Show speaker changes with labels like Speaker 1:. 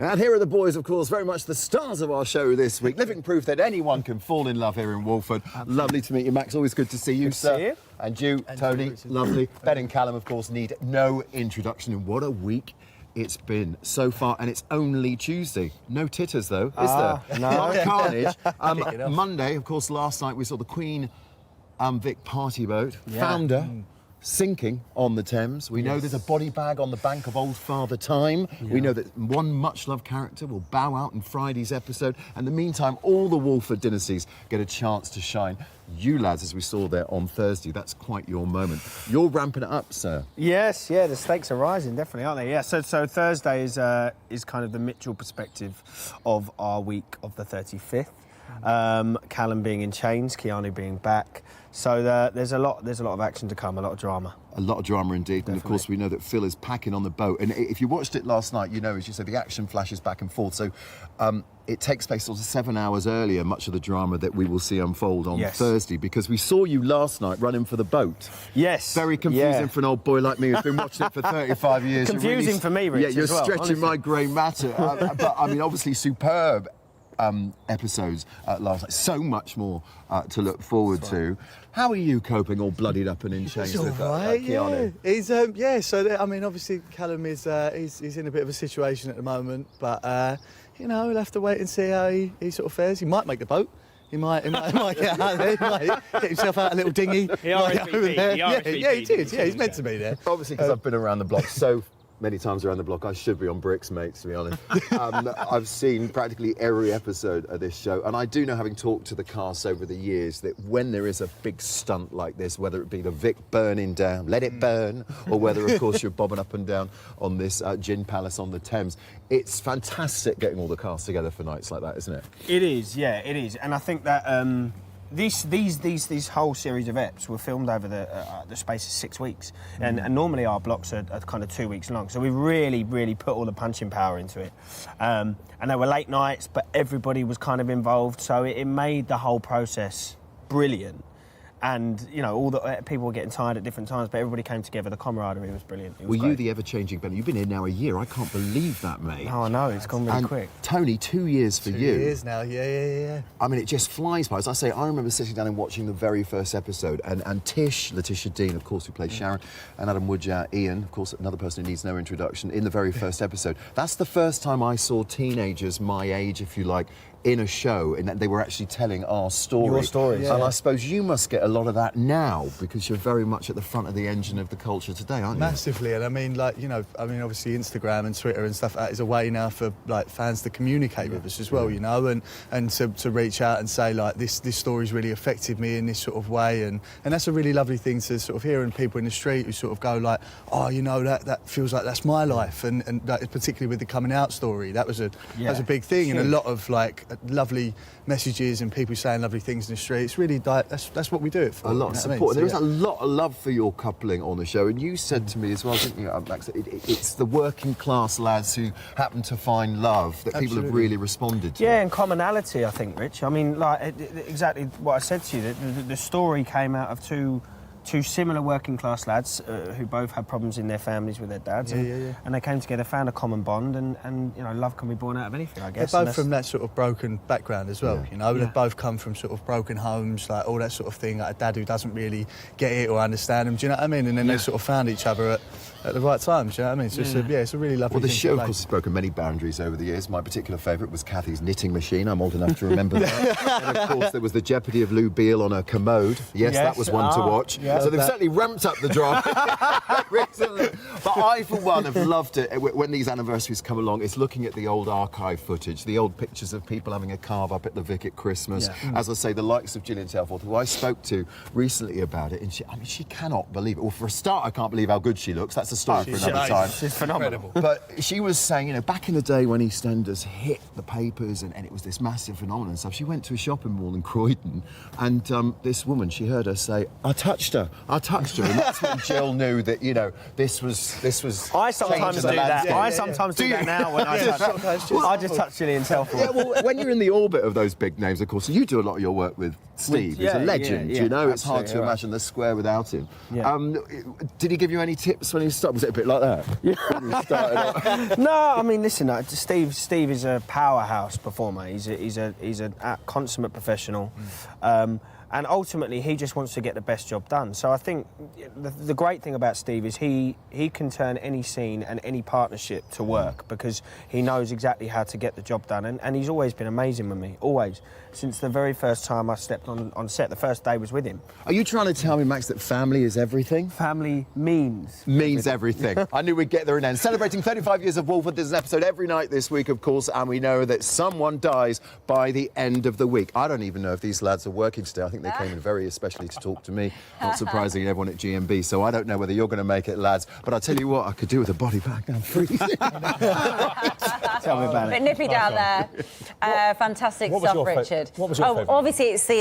Speaker 1: And here are the boys, of course, very much the stars of our show this week. Living proof that anyone can fall in love here in Walford. Absolutely. Lovely to meet you, Max. Always good to see you,
Speaker 2: good
Speaker 1: sir.
Speaker 2: To see you.
Speaker 1: And you, Tony. Lovely. Ben and Callum, of course, need no introduction. And what a week it's been so far. And it's only Tuesday. No titters, though, is there?
Speaker 2: No.
Speaker 1: Not carnage. Monday, of course, last night we saw the Queen Vic party boat. Founder. Sinking on the Thames. We know there's a body bag on the bank of old Father Time. We know that one much-loved character will bow out in Friday's episode. And in the meantime, all the Walford dynasties get a chance to shine. You lads, as we saw there on Thursday, that's quite your moment. You're ramping it up, sir.
Speaker 2: Yes, the stakes are rising, definitely, aren't they? Yeah, so Thursday is kind of the Mitchell perspective of our week of the 35th. Callum being in chains, Keanu being back. So there's a lot of action to come, a lot of drama. A lot of drama indeed. Definitely. And of course we know that Phil is packing on the boat. And if you watched it last night, you know, as you said, the action flashes back and forth. So it takes place sort of 7 hours earlier, much of the drama that we will see unfold on Thursday, because we saw you last night running for the boat. Yes. Very confusing for an old boy like me who's been watching it for 35 years. Confusing really, for me, Rich,
Speaker 1: yeah, you're
Speaker 2: as well,
Speaker 1: stretching
Speaker 2: honestly.
Speaker 1: my grey matter. But I mean, obviously superb episodes last night. So much more to look forward to. How are you coping, all bloodied up and in chains with Keanu?
Speaker 3: Yeah. He's so I mean, obviously Callum is he's in a bit of a situation at the moment, but you know, we'll have to wait and see how he sort of fares. He might make the boat. He might get out there. He might get himself out a little dinghy.
Speaker 2: He RSVP'd.
Speaker 3: Yeah, he did. Yeah, he's meant to be there.
Speaker 1: Obviously, because I've been around the block so many times around the block, I should be on bricks, mate, to be honest. I've seen practically every episode of this show, and I do know, having talked to the cast over the years, that when there is a big stunt like this, whether it be the Vic burning down, let it burn, or whether, of course, you're bobbing up and down on this gin palace on the Thames, it's fantastic getting all the cast together for nights like that, isn't it?
Speaker 2: It is, yeah, it is. And I think that these whole series of eps were filmed over the space of 6 weeks, and normally our blocks are kind of 2 weeks long. So we really put all the punching power into it, and there were late nights, but everybody was kind of involved. So it made the whole process brilliant. And, you know, all the people were getting tired at different times, but everybody came together. The camaraderie was brilliant. It was
Speaker 1: great. You the ever-changing Ben? You've been here now a year. I can't believe that, mate.
Speaker 2: Oh, I know. It's gone really quick.
Speaker 1: Tony, 2 years for you.
Speaker 3: 2 years now, yeah.
Speaker 1: I mean, it just flies by. As I say, I remember sitting down and watching the very first episode, and Tish, Letitia Dean, of course, who plays Sharon, and Adam Woodyatt, Ian, of course, another person who needs no introduction, in the very first episode. That's the first time I saw teenagers my age, if you like, in a show, and they were actually telling our story.
Speaker 2: Your stories.
Speaker 1: And I suppose you must get a lot of that now, because you're very much at the front of the engine of the culture today, aren't you?
Speaker 3: Massively. And I mean, like, you know, obviously Instagram and Twitter and stuff, that is a way now for like fans to communicate with us as well, you know, and to reach out and say, like, this story's really affected me in this sort of way, and that's a really lovely thing to sort of hear, and people in the street who sort of go like, oh, you know, that feels like that's my life, and that, particularly with the coming out story, that was a big thing, and a lot of like lovely messages and people saying lovely things in the street. It's really that's what we do it for.
Speaker 1: A lot of support. There is a lot of love for your coupling on the show, and you said to me as well, didn't you, Max, it's the working class lads who happen to find love that people have really responded to.
Speaker 2: Yeah, and commonality, I think, Rich. I mean, like, exactly what I said to you, the story came out of two similar working class lads who both had problems in their families with their dads, and they came together, found a common bond, and you know, love can be born out of anything, I guess.
Speaker 3: They're both from that sort of broken background as well, you know. They've both come from sort of broken homes, like all that sort of thing, like a dad who doesn't really get it or understand them, do you know what I mean? And then they sort of found each other at the right times, do you know what I mean? So it's a really lovely thing.
Speaker 1: Well, the show, of course, has broken many boundaries over the years. My particular favourite was Kathy's knitting machine. I'm old enough to remember that. And, of course, there was the jeopardy of Lou Beale on a commode. Yes, that was one to watch. Yeah, so they've certainly ramped up the drama recently. But I, for one, have loved it when these anniversaries come along. It's looking at the old archive footage, the old pictures of people having a carve up at the Vic at Christmas. As I say, the likes of Gillian Telforth, who I spoke to recently about it, and she cannot believe it. Well, for a start, I can't believe how good she looks. That's a story for another time.
Speaker 2: She's phenomenal.
Speaker 1: But she was saying, you know, back in the day when EastEnders hit the papers and it was this massive phenomenon and stuff, she went to a shopping mall in Croydon, and this woman, she heard her say, I touched her. her. And that's when Jill knew that, you know, this was.
Speaker 2: I sometimes do that. I sometimes do that now when I touch. I just touch Gillian Telford.
Speaker 1: Yeah, well, when you're in the orbit of those big names, of course, you do a lot of your work with Steve. He's a legend, you know. It's hard to imagine the square without him.
Speaker 2: Yeah.
Speaker 1: Did he give you any tips when he started? Was it a bit like that? Yeah.
Speaker 2: No, I mean, listen, Steve is a powerhouse performer. He's a consummate professional. And ultimately, he just wants to get the best job done. So I think the great thing about Steve is he can turn any scene and any partnership to work because he knows exactly how to get the job done. And he's always been amazing with me, always. Since the very first time I stepped on set, the first day was with him.
Speaker 1: Are you trying to tell me, Max, that family is everything?
Speaker 2: Family means
Speaker 1: everything. I knew we'd get there in the end. Celebrating 35 years of Wolford. There's an episode every night this week, of course, and we know that someone dies by the end of the week. I don't even know if these lads are working today. I think they came in very especially to talk to me. Not surprisingly, everyone at GMB. So I don't know whether you're going to make it, lads. But I'll tell you what, I could do with a body bag now. Freezing.
Speaker 2: Tell me about it.
Speaker 4: But nippy down there. Fantastic stuff, Richard.
Speaker 5: What was your favourite?
Speaker 4: Obviously, it's the